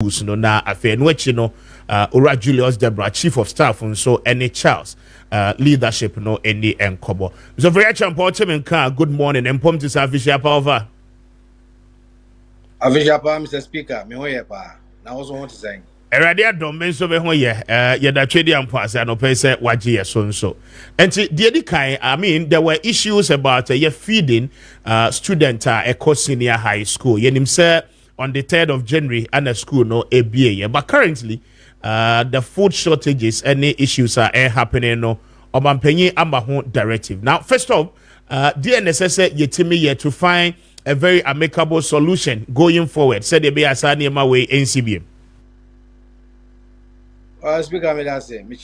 no na afe no achi no Ora Julius Debra chief of staff so any Charles leadership no any enkobo so very champion good morning and pom to official power official power Mr. Speaker me hoye pa na also want to say Erade adom ben so be ho ye da twedi ampo ase no pay say wagye ye so enti de di kan I mean there were issues about ye feeding student senior high school yenim say on the 3rd of January and a school no ABA but currently the food shortages any issues are happening no obampanyi amba ho directive now first off DNSS yetimi here to find a very amicable solution going forward said they be asani ma way NCBM. Speaker me that say me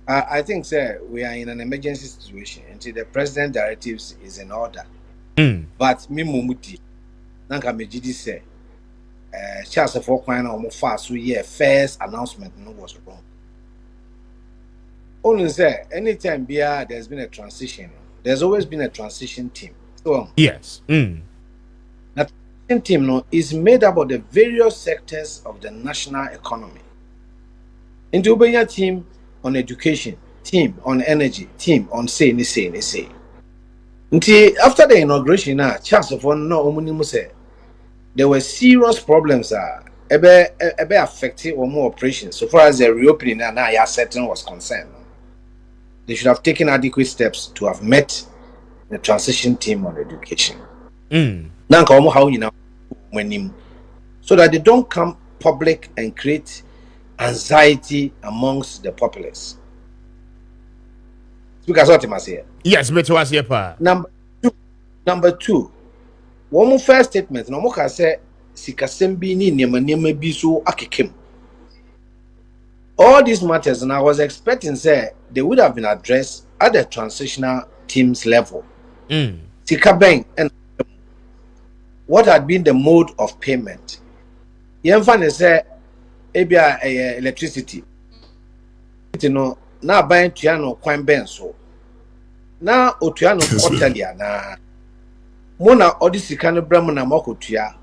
I think sir we are in an emergency situation until the president directives is in order but me mumuti nanka me gidi say CHASS for kwan na fast so yeah first announcement no was wrong only say anytime there's been a transition there's always been a transition team so yes that transition team no is made up of the various sectors of the national economy into Ubenya team on education team on energy team on say until after the inauguration now CHASS for no omuni say there were serious problems ebe affecting or more operations so far as the reopening and now setting was concerned. They should have taken adequate steps to have met the transition team on education. Now, so that they don't come public and create anxiety amongst the populace. Speaker Sotimas here. Yes, but was here pa. Number two. One first statement, no more can say Sikasembi ni nema biso akikim. All these matters, and I was expecting say they would have been addressed at the transitional teams level. Sikabeng and what had been the mode of payment. Yemfane say ebia electricity. You know, now buying tuano kwan benso. Now otuano quarterly na mona odisika no bra na makotua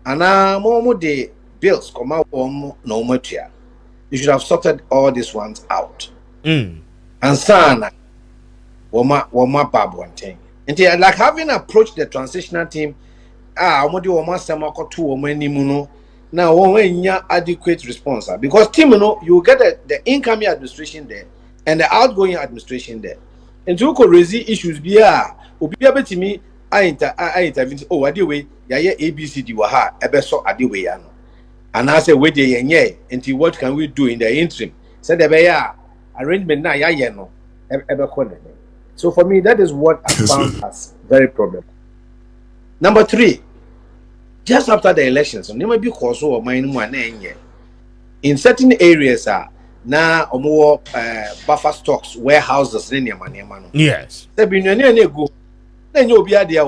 ana mo de bills come out no matua. You should have sorted all these ones out. And sana woma bab one thing. And like having approached the transitional team, omodi woma sama ko to woma nimu no now woma adequate response because team you get the incoming administration there and the outgoing administration there. And you could raise issues obi abetimi I intervene. Oh, adiwe ya ABCD waha ebeso adiwe ya no. And I say we dey yenye until what can we do in the interim? Said the arrangement na ya no ebe. So for me that is what I found as very problem. Number 3, just after the elections, so may be cause or mine one in certain areas na omo buffer stocks warehouses yes. There be no go. Then you'll be idea.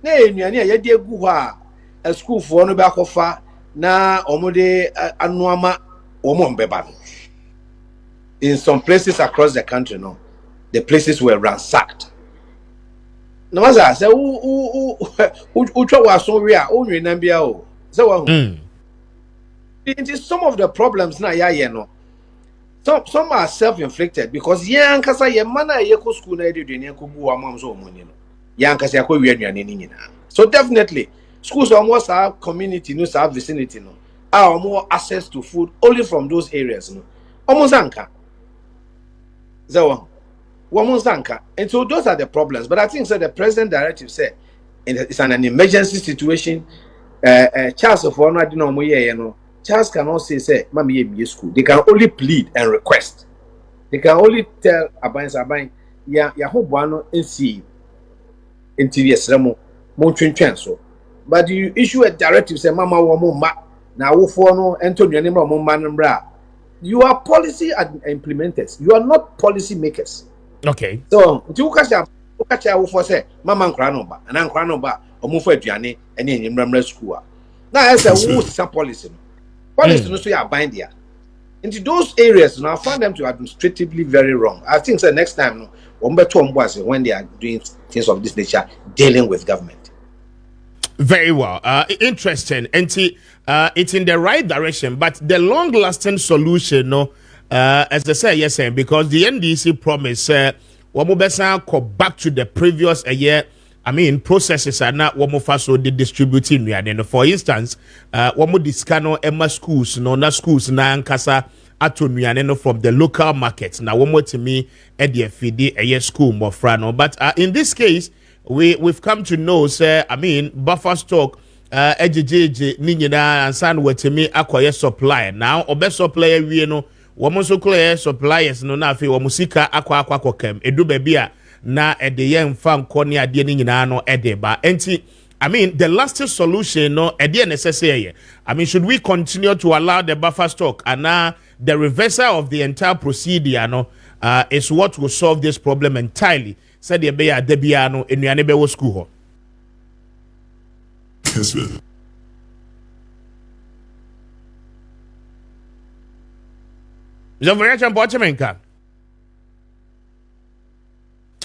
Nay, you dear Guha, a school for no back of na omode anuama omombeban. In some places across the country, no, the places were ransacked. No matter say who was so real, only Nambia. So it is some of the problems na no. Some are self-inflicted because young kasa ye mana ye ko school na edu ne ko bu amam so omoni no. So definitely, schools almost have community, no have vicinity, no are more access to food only from those areas, no. Almost anka. And so those are the problems. But I think so the president directive said it's an emergency situation. CHASS of honor didn't know you know. CHASS cannot say Mami ye school. They can only plead and request. They can only tell Abang ya hope one and see. Interior Sremo, Montreal so. But you issue a directive say Mama Womo Ma now no Antonio Manambra. You are policy implementers, you are not policy makers. Okay. So you catch for say Mama Cranoba and Cranoba or Mufo Gianni and in Ramble School. Now as a some policy. Policy no so you are bind there. Into those areas now I found them to administratively very wrong. I think so next time no when they are doing things of this nature, dealing with government. Very well. Interesting. And it's in the right direction, but the long-lasting solution, no, as I say, yes, because the NDC promise, go back to the previous year. I mean, processes are not one more so the distributing. For instance, one more discano Emma schools, no, na schools na ankasa ato nuane from the local market. Now, one more to me at the FD a year school more frano. But in this case, we've come to know, sir. I mean, buffer stock. Ejj ninyina ansan wetimi akoye supply now obe supply wie no womo so clear suppliers no na afi womo sika akwa kem edu ba bia na ede ye mfa nko ne ade ninyina no ede ba enti I mean the last solution no ede necessary. I mean, should we continue to allow the buffer stock and the reversal of the entire procedure no is what will solve this problem entirely? Said the be ade bia no enuane be wo school ho. Kessben.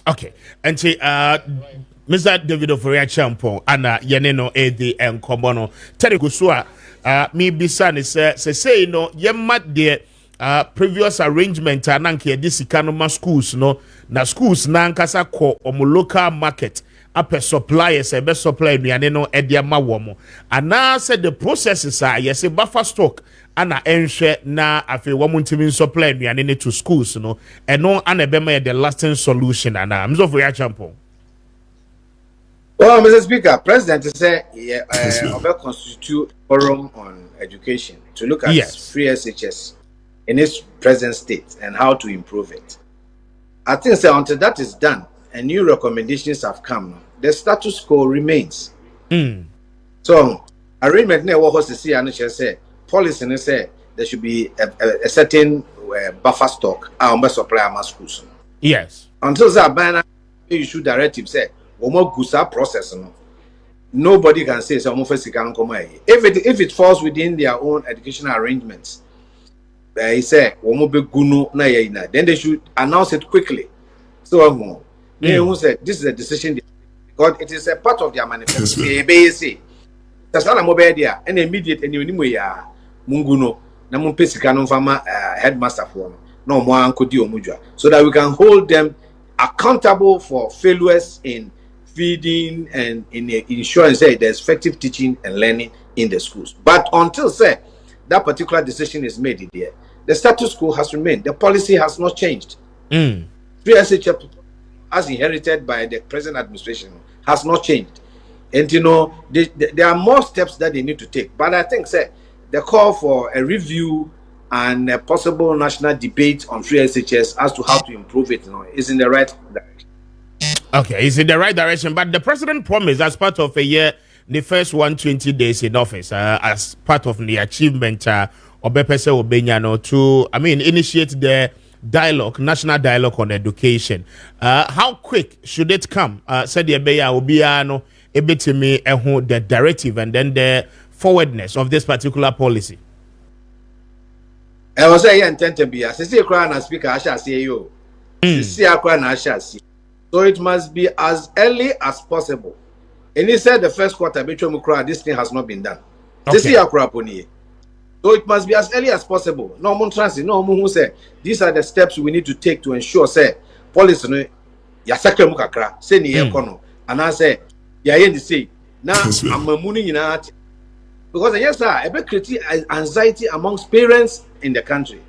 Okay, and Mr. David Oforia Champo and Yaneno Edi and Komono Terigusua me bisan is say no yemat de previous arrangement ananke this ikanoma schools no na schools na nkasa ko omo local market apɛ suppliers ebe supply nuane no ede ma wo mo ana said the processes are yes buffer stock ana enhwe na afi wo mo ntimi supply nuane ne to schools no eno ana ebe ma the lasting solution ana mzo for ya champion. Well, Mr. Speaker, President said about constitute forum on education to look at free SHS in its present state and how to improve it. I think so, until that is done and new recommendations have come, the status quo remains. So, arrangement ne wo host see and say policy ne say there should be a certain buffer stock on supply our schools. Yes. Until that ban issue directive say Gusa process no. Nobody can say so if it falls within their own educational arrangements, he said then they should announce it quickly. So who said this is a decision because it is a part of their manifesto. That's not a mobile idea and immediate and munguno namun pesika fama headmaster for no more so that we can hold them accountable for failures in feeding and in ensuring there's effective teaching and learning in the schools. But until that particular decision is made there, the status quo has remained. The policy has not changed. 3SHF, as inherited by the present administration, has not changed. And there are more steps that they need to take. But I think the call for a review and a possible national debate on free SHS as to how to improve it is in the right direction. Okay, it's in the right direction, but the president promised as part of a year, the first 120 days in office, as part of the achievement of Bepese Obenyano to, initiate the dialogue, national dialogue on education. How quick should it come? Said the Obeya Obiano, Ebetimi, the directive and then the forwardness of this particular policy. I was saying intent to be a crown and speaker. I shall say you. I shall see. So it must be as early as possible. And he said the first quarter, this thing has not been done. Okay. So it must be as early as possible. No one transit, no one who say these are the steps we need to take to ensure policy yasakre mukakra say ni ekono and I say say now I'm mooning in art because yes sir a bit create anxiety amongst parents in the country.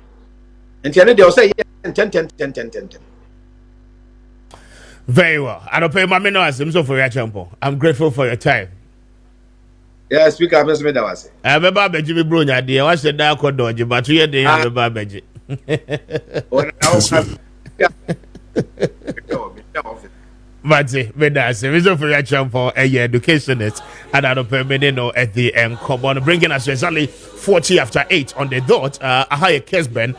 And they will say 10. Very well. I don't pay my minnows for your champo. I'm grateful for your time. Yeah, speaker, I'm just made that was. I remember Benjamin Brunya, dear. What's the dark or dodgy? But you had the other Benji. But that's the reason for your champo, a educationist, and I don't pay me at the end. Come on, bringing us exactly 40 after 8 on the dot. A higher Kessben.